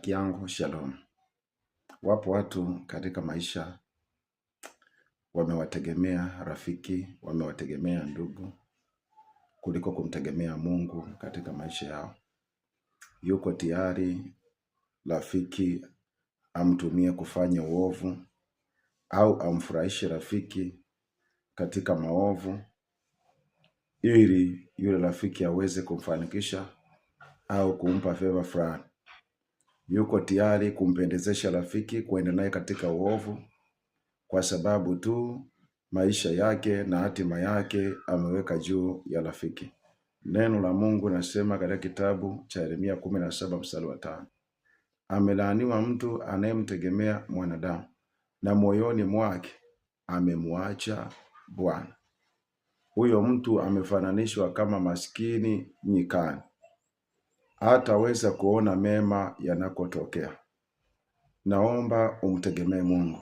Rafiki yangu, shalom. Wapo watu katika maisha wamewategemea rafiki, wamewategemea ndugu kuliko kumtegemea Mungu katika maisha yao. Yuko tayari rafiki amtumie kufanya uovu au amfurahishe rafiki katika maovu ili yule rafiki aweze kumfanikisha au kumpa favor fulani. Yuko tayari kumpendezesha rafiki kuenda naye katika uovu kwa sababu tu maisha yake na hatima yake ameweka juu ya rafiki. Neno la Mungu nasema katika kitabu cha Yeremia 17:5, amelaaniwa mtu anayemtegemea mwanadamu na moyoni mwake amemwacha Bwana. Huyo mtu amefananishwa kama maskini nyikani, hataweza kuona mema yanakotokea. Naomba umtegemee Mungu.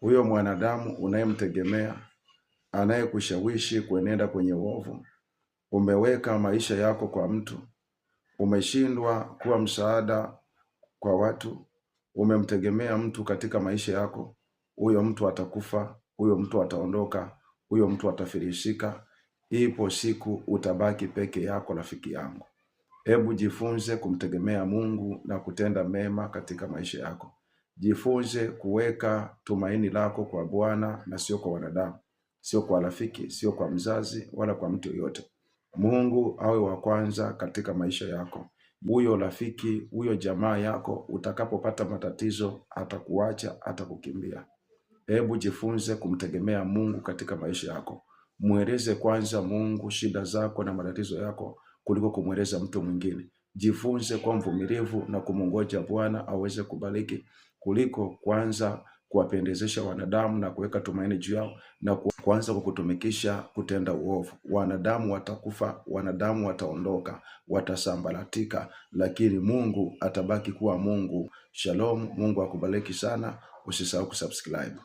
Huyo mwanadamu unayemtegemea anayekushawishi kuenenda kwenye uovu, umeweka maisha yako kwa mtu, umeshindwa kuwa msaada kwa watu, umemtegemea mtu katika maisha yako, huyo mtu atakufa, huyo mtu ataondoka, huyo mtu atafilisika. Ipo siku utabaki peke yako rafiki yangu. Hebu jifunze kumtegemea Mungu na kutenda mema katika maisha yako. Jifunze kuweka tumaini lako kwa Bwana na sio kwa wanadamu, sio kwa rafiki, sio kwa mzazi wala kwa mtu yoyote. Mungu awe wa kwanza katika maisha yako. Huyo rafiki, huyo jamaa yako utakapopata matatizo atakuacha, atakukimbia. Hebu jifunze kumtegemea Mungu katika maisha yako. Mueleze kwanza Mungu shida zako na matatizo yako kuliko kumweleza mtu mwingine. Jifunze kwa mvumilivu na kumungoja Bwana aweze kubariki kuliko kwanza kuwapendezesha wanadamu na kuweka tumaini juu yao na kuanza kukutumikisha kutenda uovu. Wanadamu watakufa, wanadamu wataondoka, watasambaratika, lakini Mungu atabaki kuwa Mungu. Shalom, Mungu akubariki sana. Usisahau kusubscribe.